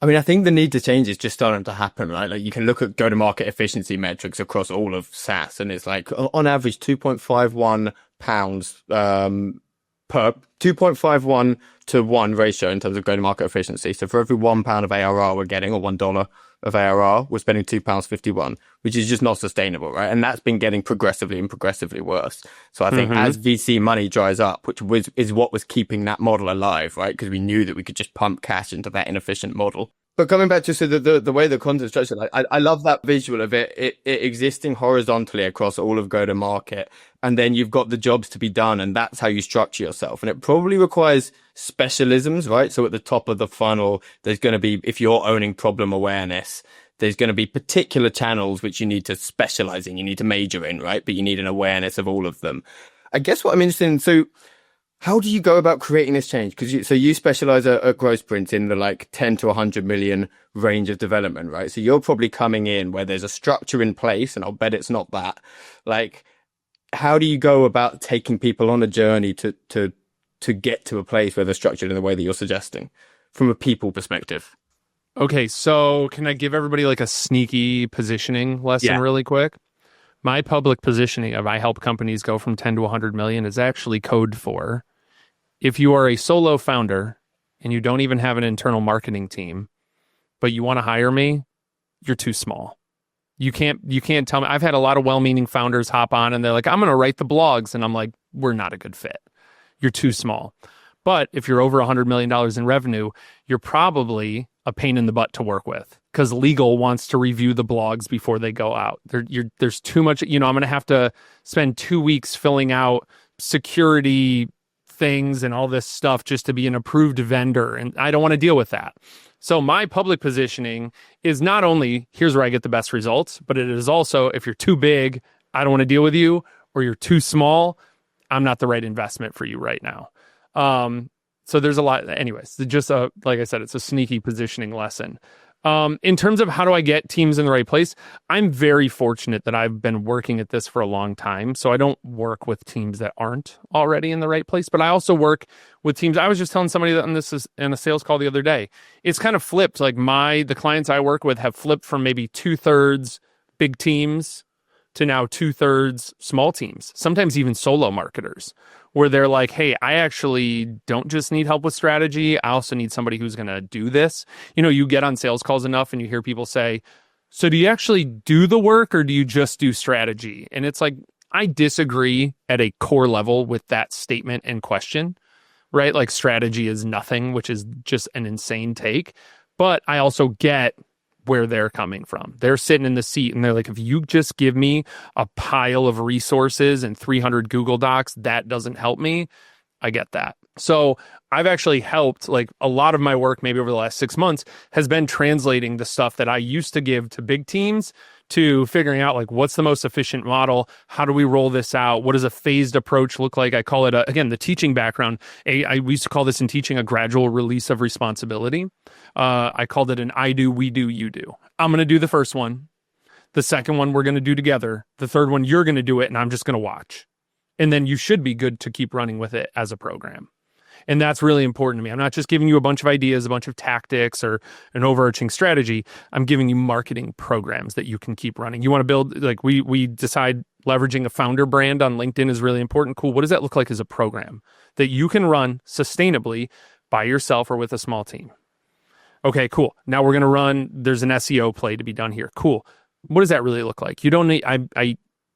I mean, I think the need to change is just starting to happen, right? Like you can look at go-to-market efficiency metrics across all of SaaS, and it's like on average 2.51 pounds per 2.51 to 1 ratio in terms of go-to-market efficiency. So for every £1 of ARR we're getting, or $1 of ARR, we're spending £2.51, which is just not sustainable, right? And that's been getting progressively and progressively worse. So I think Mm-hmm. as VC money dries up, is what was keeping that model alive, right? Because we knew that we could just pump cash into that inefficient model. But coming back to so the way the content structure, like I love that visual of it existing horizontally across all of go-to-market, and then you've got the jobs to be done, and that's how you structure yourself. And it probably requires specialisms, right? So at the top of the funnel, there's going to be, if you're owning problem awareness, there's going to be particular channels which you need to specialize in, you need to major in, right? But you need an awareness of all of them. I guess what I'm interested in, so how do you go about creating this change? Because you specialize at growth sprints in the like 10 to 100 million range of development, right? So you're probably coming in where there's a structure in place, and I'll bet it's not that. Like, how do you go about taking people on a journey to get to a place where they're structured in the way that you're suggesting from a people perspective? Okay, so can I give everybody like a sneaky positioning lesson Yeah. really quick? My public positioning of I help companies go from 10 to 100 million is actually code for if you are a solo founder and you don't even have an internal marketing team, but you want to hire me, you're too small. You can't tell me. I've had a lot of well-meaning founders hop on and they're like, I'm going to write the blogs. And I'm like, we're not a good fit. You're too small. But if you're over $100 million in revenue, you're probably a pain in the butt to work with because legal wants to review the blogs before they go out. There's too much, I'm going to have to spend 2 weeks filling out security things and all this stuff just to be an approved vendor. And I don't want to deal with that. So my public positioning is not only here's where I get the best results, but it is also if you're too big, I don't want to deal with you, or you're too small, I'm not the right investment for you right now. So there's a lot. Anyways, just like I said, it's a sneaky positioning lesson. In terms of how do I get teams in the right place, I'm very fortunate that I've been working at this for a long time. So I don't work with teams that aren't already in the right place, but I also work with teams. I was just telling somebody that on this is in a sales call the other day. It's kind of flipped. Like the clients I work with have flipped from maybe 2/3 big teams to now 2/3 small teams, sometimes even solo marketers, where they're like, hey, I actually don't just need help with strategy. I also need somebody who's going to do this. You get on sales calls enough and you hear people say, so do you actually do the work or do you just do strategy? And it's like, I disagree at a core level with that statement and question, right? Like strategy is nothing, which is just an insane take. But I also get where they're coming from. They're sitting in the seat and they're like, if you just give me a pile of resources and 300 Google Docs, that doesn't help me. I get that. So I've actually helped, like a lot of my work maybe over the last 6 months has been translating the stuff that I used to give to big teams to figuring out like what's the most efficient model, how do we roll this out, what does a phased approach look like. I call it again the teaching background. We used to call this in teaching a gradual release of responsibility. I called it an I do, we do, you do. I'm going to do the first one. The second one we're going to do together. The third one you're going to do it and I'm just going to watch. And then you should be good to keep running with it as a program. And that's really important to me. I'm not just giving you a bunch of ideas, a bunch of tactics, or an overarching strategy. I'm giving you marketing programs that you can keep running. You want to build, like we decide leveraging a founder brand on LinkedIn is really important. Cool. What does that look like as a program that you can run sustainably by yourself or with a small team? Okay, cool. Now we're going to there's an SEO play to be done here. Cool. What does that really look like? You don't need,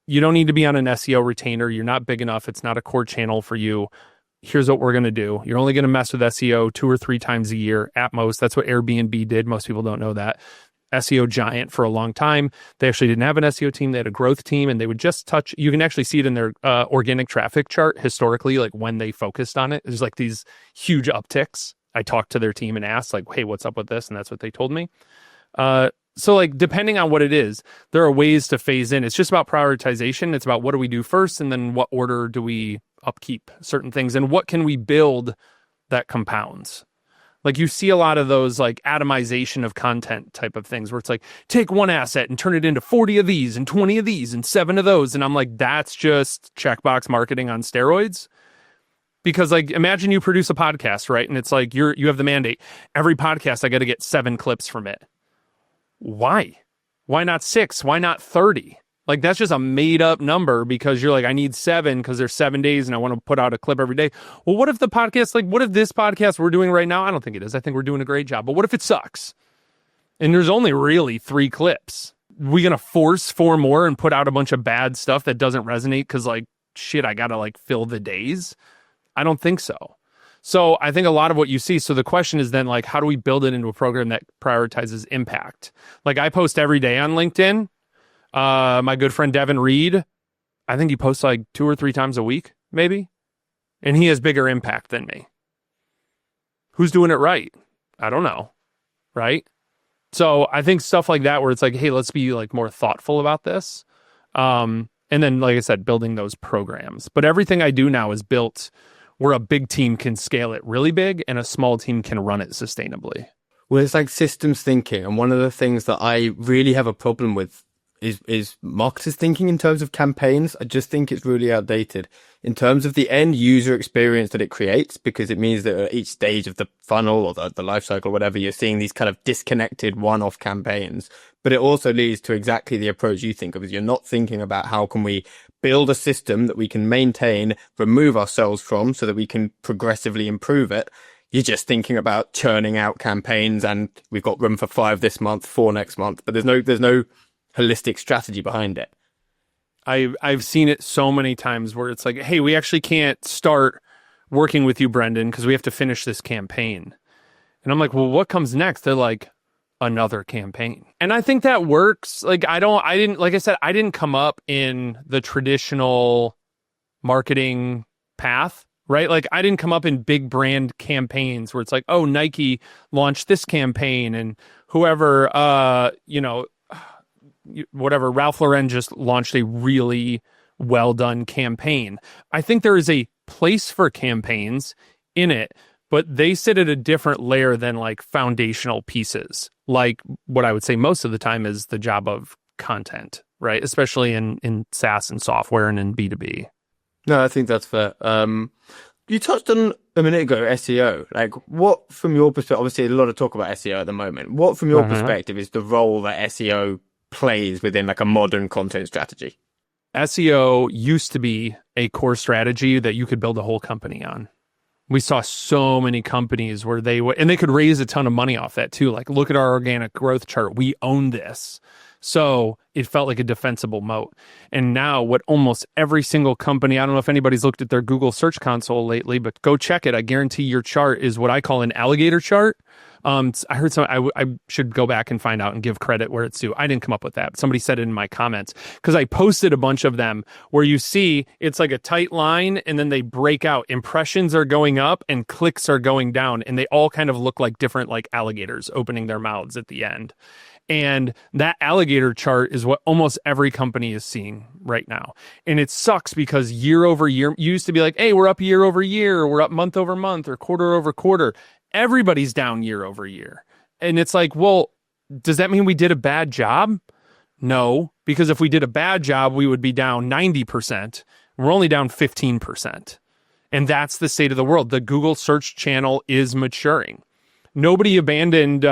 you don't need to be on an SEO retainer. You're not big enough. It's not a core channel for you. Here's what we're going to do. You're only going to mess with SEO 2 or 3 times a year at most. That's what Airbnb did. Most people don't know that. SEO giant for a long time. They actually didn't have an SEO team. They had a growth team and they would just touch, you can actually see it in their organic traffic chart historically, like when they focused on it. There's like these huge upticks. I talked to their team and asked like, hey, what's up with this? And that's what they told me. So like, depending on what it is, there are ways to phase in. It's just about prioritization. It's about what do we do first? And then what order do we upkeep certain things? And what can we build that compounds? Like you see a lot of those like atomization of content type of things where it's like, take one asset and turn it into 40 of these and 20 of these and 7 of those. And I'm like, that's just checkbox marketing on steroids. Because like, imagine you produce a podcast, right? And it's like, you have the mandate. Every podcast, I got to get 7 clips from it. Why? Why not 6? Why not 30? Like, that's just a made up number because you're like, I need 7 because there's 7 days and I want to put out a clip every day. Well, what if the podcast, like, what if this podcast we're doing right now? I don't think it is. I think we're doing a great job. But what if it sucks? And there's only really 3 clips. We going to force 4 more and put out a bunch of bad stuff that doesn't resonate because, like, shit, I got to, like, fill the days? I don't think so. So I think a lot of what you see, so the question is then, like, how do we build it into a program that prioritizes impact? Like, I post every day on LinkedIn. My good friend Devin Reed, I think he posts like 2 or 3 times a week, maybe. And he has bigger impact than me. Who's doing it right? I don't know. Right? So I think stuff like that where it's like, hey, let's be like more thoughtful about this. And then, like I said, building those programs. But everything I do now is built where a big team can scale it really big and a small team can run it sustainably. Well, it's like systems thinking. And one of the things that I really have a problem with is marketers thinking in terms of campaigns. I just think it's really outdated in terms of the end user experience that it creates, because it means that at each stage of the funnel or the life cycle, whatever, you're seeing these kind of disconnected one-off campaigns. But it also leads to exactly the approach you think of, is you're not thinking about how can we build a system that we can maintain, remove ourselves from so that we can progressively improve it. You're just thinking about churning out campaigns and we've got room for 5 this month, 4 next month, but there's no holistic strategy behind it. I've seen it so many times where it's like, hey, we actually can't start working with you, Brendan, because we have to finish this campaign. And I'm like, well, what comes next? They're like, another campaign. And I think that works. Like, I didn't come up in the traditional marketing path, right? Like, I didn't come up in big brand campaigns where it's like, oh, Nike launched this campaign and whoever, whatever, Ralph Lauren just launched a really well done campaign. I think there is a place for campaigns in it, but they sit at a different layer than like foundational pieces. Like what I would say most of the time is the job of content, right? Especially in SaaS and software and in B2B. No, I think that's fair. You touched on a minute ago SEO. Like, what from your perspective? Obviously, a lot of talk about SEO at the moment. What from your perspective is the role that SEO plays within like a modern content strategy? SEO used to be a core strategy that you could build a whole company on. We saw so many companies where they could raise a ton of money off that too. Like, look at our organic growth chart. We own this. So it felt like a defensible moat. And now what almost every single company, I don't know if anybody's looked at their Google Search Console lately, but go check it. I guarantee your chart is what I call an alligator chart. I heard I should go back and find out and give credit where it's due. I didn't come up with that. Somebody said it in my comments because I posted a bunch of them where you see it's like a tight line and then they break out. Impressions are going up and clicks are going down, and they all kind of look like different like alligators opening their mouths at the end. And that alligator chart is what almost every company is seeing right now. And it sucks because year over year, you used to be like, hey, we're up year over year, or we're up month over month, or quarter over quarter. Everybody's down year over year. And it's like, well, does that mean we did a bad job? No, because if we did a bad job, we would be down 90%. We're only down 15%. And that's the state of the world. The Google search channel is maturing. Nobody abandoned,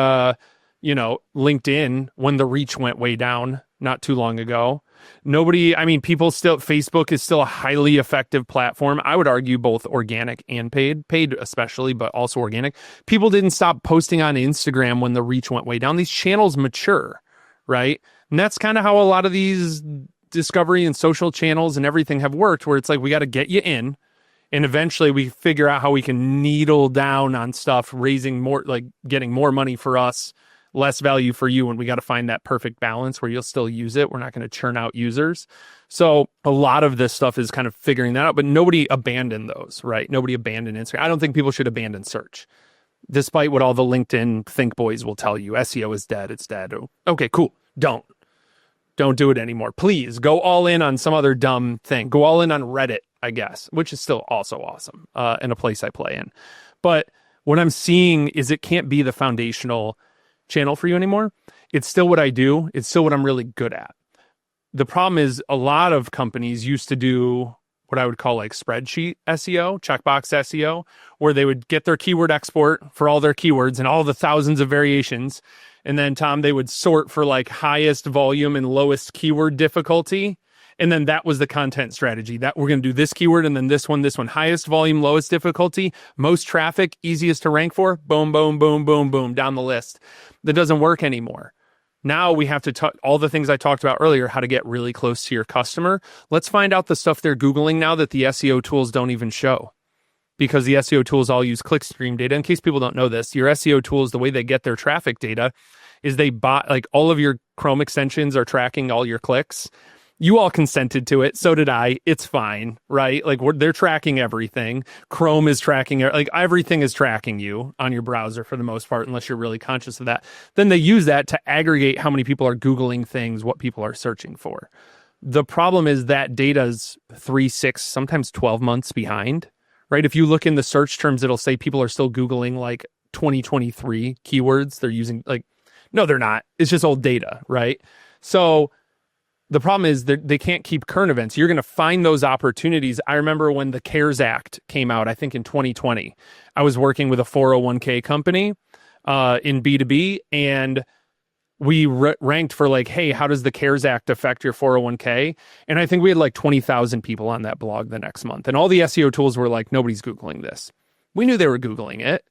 LinkedIn when the reach went way down not too long ago. Facebook is still a highly effective platform. I would argue both organic and paid especially, but also organic. People didn't stop posting on Instagram when the reach went way down. These channels mature, right? And that's kind of how a lot of these discovery and social channels and everything have worked, where it's like, we got to get you in. And eventually we figure out how we can needle down on stuff, raising more, like getting more money for us, less value for you. And we got to find that perfect balance where you'll still use it. We're not going to churn out users. So a lot of this stuff is kind of figuring that out, but nobody abandoned those, right? Nobody abandoned Instagram. I don't think people should abandon search, despite what all the LinkedIn think boys will tell you. SEO is dead. It's dead. Okay, cool. Don't do it anymore. Please go all in on some other dumb thing. Go all in on Reddit, I guess, which is still also awesome and a place I play in. But what I'm seeing is it can't be the foundational channel for you anymore. It's still what I do. It's still what I'm really good at. The problem is a lot of companies used to do what I would call like spreadsheet SEO, checkbox SEO, where they would get their keyword export for all their keywords and all the thousands of variations. And then, Tom, they would sort for like highest volume and lowest keyword difficulty. And then that was the content strategy, that we're going to do this keyword and then this one, highest volume, lowest difficulty, most traffic, easiest to rank for, boom, boom, boom, boom, boom, down the list. That doesn't work anymore. Now we have to talk all the things I talked about earlier, how to get really close to your customer. Let's find out the stuff they're Googling now that the SEO tools don't even show, because the SEO tools all use clickstream data. In case people don't know this, your SEO tools, the way they get their traffic data is they buy, like all of your Chrome extensions are tracking all your clicks. You all consented to it. So did I. It's fine, right? Like they're tracking everything. Chrome is tracking, like everything is tracking you on your browser for the most part, unless you're really conscious of that. Then they use that to aggregate how many people are Googling things, what people are searching for. The problem is that data's 3, 6, sometimes 12 months behind, right? If you look in the search terms, it'll say people are still Googling like 2023 keywords. They're using like, no, they're not. It's just old data, right? So the problem is that they can't keep current events. You're going to find those opportunities. I remember when the CARES Act came out, I think in 2020, I was working with a 401k company in B2B, and we ranked for like, hey, how does the CARES Act affect your 401k? And I think we had like 20,000 people on that blog the next month. And all the SEO tools were like, nobody's Googling this. We knew they were Googling it.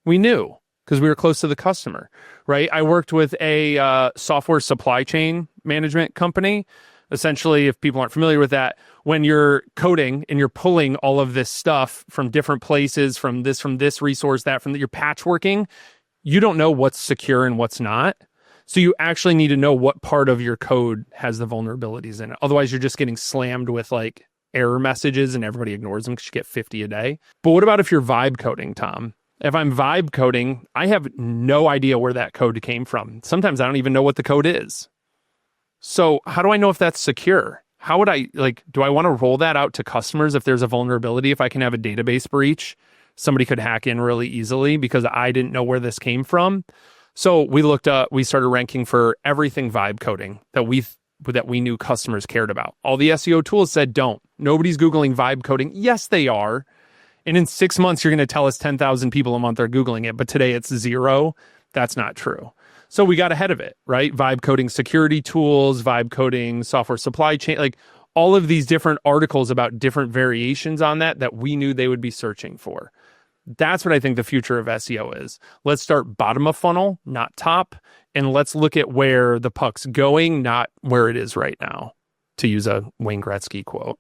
We knew, because we were close to the customer, right? I worked with a software supply chain management company. Essentially, if people aren't familiar with that, when you're coding and you're pulling all of this stuff from different places, from this resource, that from you're patchworking, you don't know what's secure and what's not. So you actually need to know what part of your code has the vulnerabilities in it. Otherwise, you're just getting slammed with like error messages and everybody ignores them because you get 50 a day. But what about if you're vibe coding, Tom? If I'm vibe coding, I have no idea where that code came from. Sometimes I don't even know what the code is. So how do I know if that's secure? How would I, do I want to roll that out to customers if there's a vulnerability? If I can have a database breach, somebody could hack in really easily because I didn't know where this came from. So we started ranking for everything vibe coding that we knew customers cared about. All the SEO tools said don't. Nobody's Googling vibe coding. Yes, they are. And in 6 months, you're going to tell us 10,000 people a month are Googling it, but today it's 0. That's not true. So we got ahead of it, right? Vibe coding security tools, vibe coding software supply chain, like all of these different articles about different variations on that we knew they would be searching for. That's what I think the future of SEO is. Let's start bottom of funnel, not top, and let's look at where the puck's going, not where it is right now, to use a Wayne Gretzky quote.